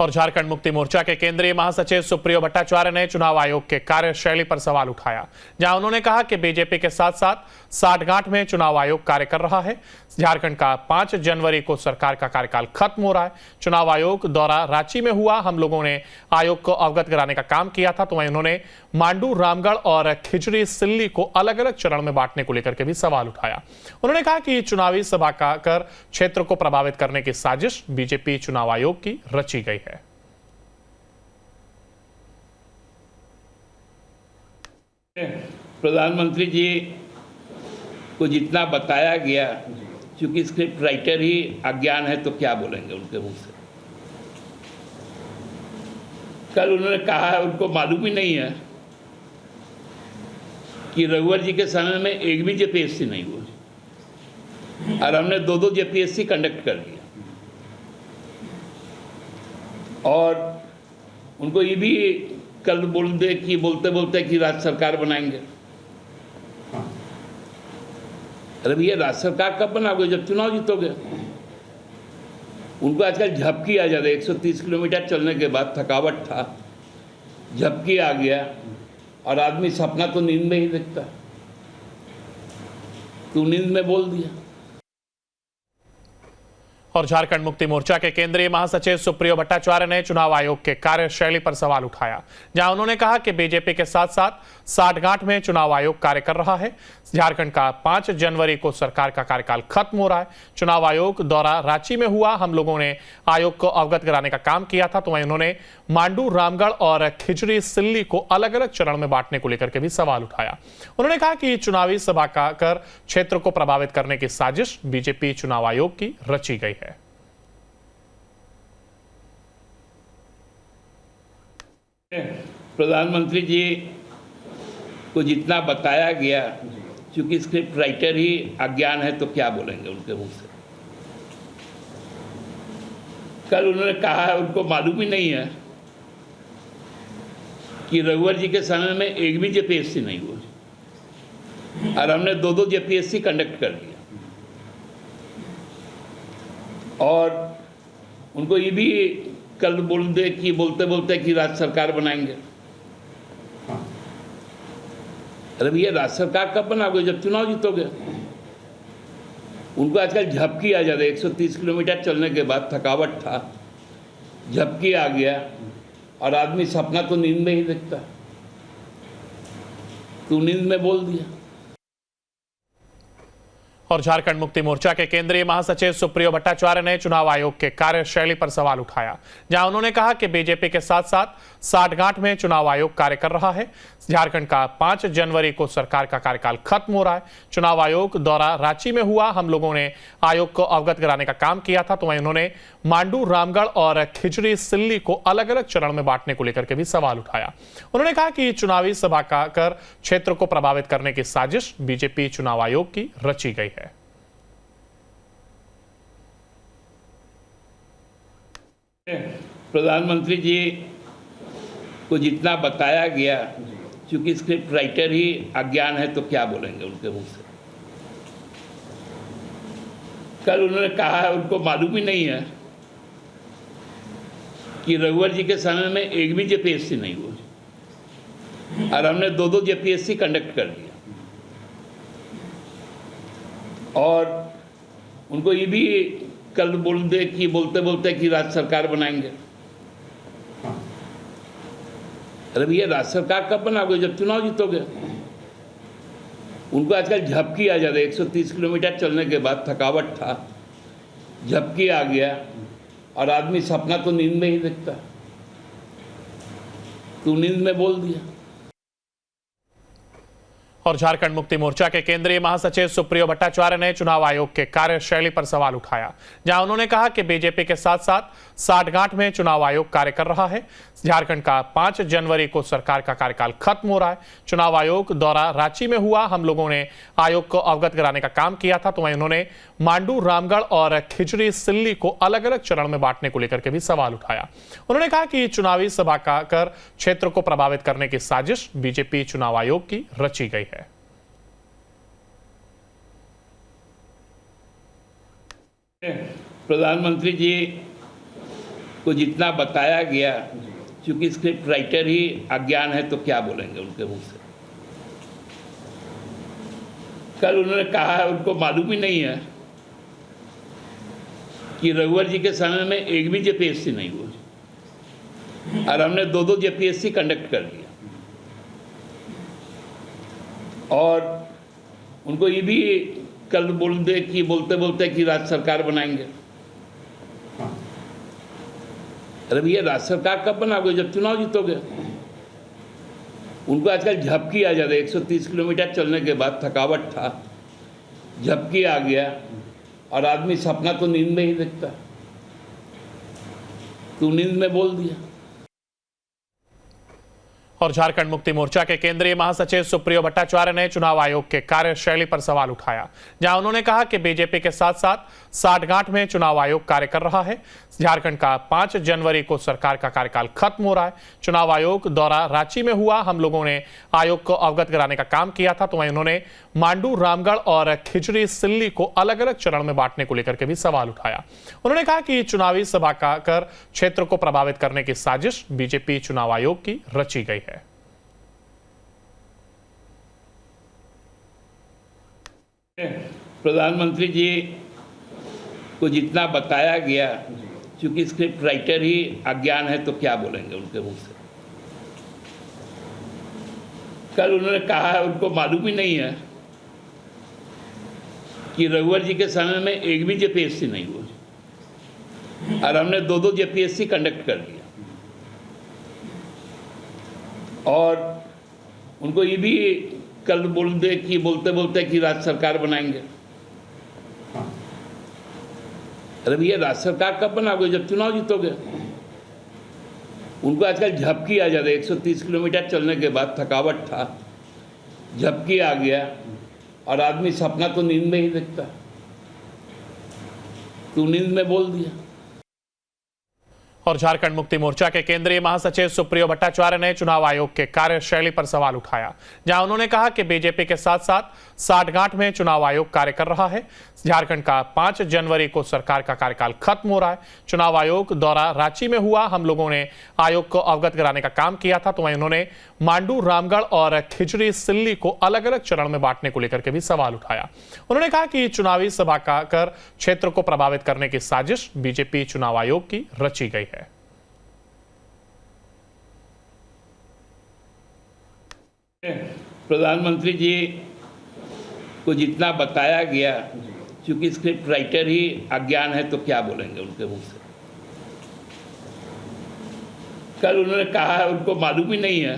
और झारखंड मुक्ति मोर्चा के केंद्रीय महासचिव सुप्रियो भट्टाचार्य ने चुनाव आयोग के कार्यशैली पर सवाल उठाया, जहां उन्होंने कहा कि बीजेपी के साथ साथ साठगांठ में चुनाव आयोग कार्य कर रहा है। झारखंड का 5 जनवरी को सरकार का कार्यकाल खत्म हो रहा है। चुनाव आयोग दौरा रांची में हुआ, हम लोगों ने आयोग को अवगत कराने का काम किया था। तो वहीं उन्होंने मांडू, रामगढ़ और खिचड़ी सिल्ली को अलग अलग चरण में बांटने को लेकर के भी सवाल उठाया। उन्होंने कहा कि चुनावी सभा का कर क्षेत्र को प्रभावित करने की साजिश बीजेपी चुनाव आयोग की रची गई है। प्रधानमंत्री जी को जितना बताया गया, क्योंकि स्क्रिप्ट राइटर ही अज्ञान है तो क्या बोलेंगे उनके मुंह से। कल उन्होंने कहा है उनको मालूम ही नहीं है कि रघुवर जी के समय में एक भी जेपीएससी नहीं हुआ और हमने 2-2 जेपीएससी कंडक्ट कर दिया। और उनको ये भी कल बोलते बोलते कि राज्य सरकार बनाएंगे। अरे भैया, राज्य सरकार कब बनाओगे? जब चुनाव जीतोगे। उनको आजकल झपकी आ जाता है। 130 किलोमीटर चलने के बाद थकावट था, झपकी आ गया और आदमी सपना तो नींद में ही देखता। तू नींद में बोल दिया। और झारखंड मुक्ति मोर्चा के केंद्रीय महासचिव सुप्रियो भट्टाचार्य ने चुनाव आयोग के कार्यशैली पर सवाल उठाया, जहां उन्होंने कहा कि बीजेपी के साथ साथ साठगांठ में चुनाव आयोग कार्य कर रहा है। झारखंड का 5 जनवरी को सरकार का कार्यकाल खत्म हो रहा है। चुनाव आयोग दौरा रांची में हुआ, हम लोगों ने आयोग को अवगत कराने का काम किया था। तो वहीं उन्होंने मांडू, रामगढ़ और खिचड़ी सिल्ली को अलग अलग चरण में बांटने को लेकर के भी सवाल उठाया। उन्होंने कहा कि चुनावी सभा का कर क्षेत्र को प्रभावित करने की साजिश बीजेपी चुनाव आयोग की रची गई है। प्रधानमंत्री जी को जितना बताया गया, क्योंकि स्क्रिप्ट राइटर ही अज्ञान है तो क्या बोलेंगे उनके मुंह से। कल उन्होंने कहा है उनको मालूम ही नहीं है कि रघुवर जी के समय में एक भी जेपीएससी नहीं हुआ और हमने 2-2 जेपीएससी कंडक्ट कर दिया। और उनको ये भी कल बोलते बोलते कि राज्य सरकार बनाएंगे। अरे भैया, राज्य सरकार कब बनाओगे? जब चुनाव जीतोगे। उनको आजकल झपकी आ जाता है। 130 किलोमीटर चलने के बाद थकावट था, झपकी आ गया और आदमी सपना तो नींद में ही देखता। तू नींद में बोल दिया। और झारखंड मुक्ति मोर्चा के केंद्रीय महासचिव सुप्रियो भट्टाचार्य ने चुनाव आयोग के कार्यशैली पर सवाल उठाया, जहां उन्होंने कहा कि बीजेपी के साथ साथ साठगांठ में चुनाव आयोग कार्य कर रहा है। झारखंड का 5 जनवरी को सरकार का कार्यकाल खत्म हो रहा है। चुनाव आयोग दौरा रांची में हुआ, हम लोगों ने आयोग को अवगत कराने का काम किया था। तो वहीं उन्होंने मांडू, रामगढ़ और खिचड़ी सिल्ली को अलग अलग चरण में बांटने को लेकर के भी सवाल उठाया। उन्होंने कहा कि चुनावी सभा का कर क्षेत्र को प्रभावित करने की साजिश बीजेपी चुनाव आयोग की रची गई है। प्रधानमंत्री जी को जितना बताया गया, क्योंकि स्क्रिप्ट राइटर ही अज्ञान है तो क्या बोलेंगे उनके मुंह से। कल उन्होंने कहा है उनको मालूम ही नहीं है कि रघुवर जी के समय में एक भी जेपीएससी नहीं हुआ और हमने 2-2 जेपीएससी कंडक्ट कर दिया। और उनको ये भी कल बोलते बोलते कि राज्य सरकार बनाएंगे। अरे भैया, राज्य सरकार कब बनाओगे? जब चुनाव जीतोगे। उनको आजकल झपकी आ जाता है। 130 किलोमीटर चलने के बाद थकावट था, झपकी आ गया और आदमी सपना तो नींद में ही देखता। तू नींद में बोल दिया। और झारखंड मुक्ति मोर्चा के केंद्रीय महासचिव सुप्रियो भट्टाचार्य ने चुनाव आयोग के कार्यशैली पर सवाल उठाया, जहां उन्होंने कहा कि बीजेपी के साथ साथ साठगांठ में चुनाव आयोग कार्य कर रहा है। झारखंड का 5 जनवरी को सरकार का कार्यकाल खत्म हो रहा है। चुनाव आयोग दौरा रांची में हुआ, हम लोगों ने आयोग को अवगत कराने का काम किया था। तो वहीं उन्होंने मांडू, रामगढ़ और खिचड़ी सिल्ली को अलग अलग चरण में बांटने को लेकर के भी सवाल उठाया। उन्होंने कहा कि चुनावी सभा का कर क्षेत्र को प्रभावित करने की साजिश बीजेपी चुनाव आयोग की रची गई है। प्रधानमंत्री जी को जितना बताया गया, क्योंकि स्क्रिप्ट राइटर ही अज्ञान है तो क्या बोलेंगे उनके मुंह से। कल उन्होंने कहा है उनको मालूम ही नहीं है कि रघुवर जी के समय में एक भी जेपीएससी नहीं हुआ और हमने दो जेपीएससी कंडक्ट कर लिया। और उनको ये भी कल बोलते बोलते कि राज्य सरकार बनाएंगे। अरे भैया, राज्य सरकार कब बनाओगे? जब चुनाव जीतोगे। उनको आजकल झपकी आ जाता है। 130 किलोमीटर चलने के बाद थकावट था, झपकी आ गया और आदमी सपना तो नींद में ही देखता। तू नींद में बोल दिया। और झारखंड मुक्ति मोर्चा के केंद्रीय महासचिव सुप्रियो भट्टाचार्य ने चुनाव आयोग के कार्यशैली पर सवाल उठाया, जहां उन्होंने कहा कि बीजेपी के साथ साथ साठगांठ में चुनाव आयोग कार्य कर रहा है। झारखंड का 5 जनवरी को सरकार का कार्यकाल खत्म हो रहा है। चुनाव आयोग दौरा रांची में हुआ, हम लोगों ने आयोग को अवगत कराने का काम किया था। तो वहीं उन्होंने मांडू, रामगढ़ और खिचड़ी सिल्ली को अलग अलग चरण में बांटने को लेकर के भी सवाल उठाया। उन्होंने कहा कि चुनावी सभा का कर क्षेत्र को प्रभावित करने की साजिश बीजेपी चुनाव आयोग की रची गई है। प्रधानमंत्री जी को जितना बताया गया, क्योंकि स्क्रिप्ट राइटर ही अज्ञान है तो क्या बोलेंगे उनके मुंह से। कल उन्होंने कहा है उनको मालूम ही नहीं है कि रघुवर जी के समय में एक भी जेपीएससी नहीं हुआ और हमने दो जेपीएससी कंडक्ट कर लिया। और उनको ये भी कल बोलते बोलते कि राज्य सरकार बनाएंगे। अरे भैया, राज्य सरकार कब बनाओगे? जब चुनाव जीतोगे। उनको आजकल झपकी आ जाता है। 130 किलोमीटर चलने के बाद थकावट था, झपकी आ गया और आदमी सपना तो नींद में ही देखता। तू नींद में बोल दिया। और झारखंड मुक्ति मोर्चा के केंद्रीय महासचिव सुप्रियो भट्टाचार्य ने चुनाव आयोग के कार्यशैली पर सवाल उठाया, जहां उन्होंने कहा कि बीजेपी के साथ साथ साठगांठ में चुनाव आयोग कार्य कर रहा है। झारखंड का 5 जनवरी को सरकार का कार्यकाल खत्म हो रहा है। चुनाव आयोग दौरा रांची में हुआ, हम लोगों ने आयोग को अवगत कराने का काम किया था। तो वहीं उन्होंने मांडू, रामगढ़ और खिचड़ी सिल्ली को अलग अलग चरण में बांटने को लेकर के भी सवाल उठाया। उन्होंने कहा कि चुनावी सभा का कर क्षेत्र को प्रभावित करने की साजिश बीजेपी चुनाव आयोग की रची गई है। प्रधानमंत्री जी को जितना बताया गया, क्योंकि स्क्रिप्ट राइटर ही अज्ञान है तो क्या बोलेंगे उनके मुंह से। कल उन्होंने कहा है उनको मालूम ही नहीं है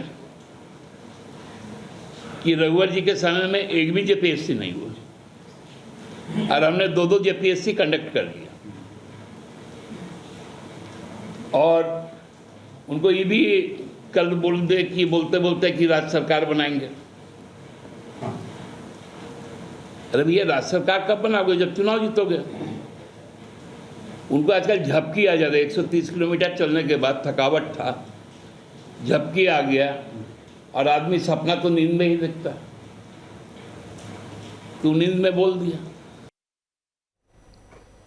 कि रघुवर जी के समय में एक भी जेपीएससी नहीं हुआ और हमने दो जेपीएससी कंडक्ट कर लिया। और उनको ये भी कल बोलते बोलते कि राज्य सरकार बनाएंगे। अरे भैया, राज्य सरकार कब बनाओगे? जब चुनाव जीतोगे। उनको आजकल झपकी आ जाता है। 130 किलोमीटर चलने के बाद थकावट था, झपकी आ गया और आदमी सपना तो नींद में ही देखता। तू नींद में बोल दिया।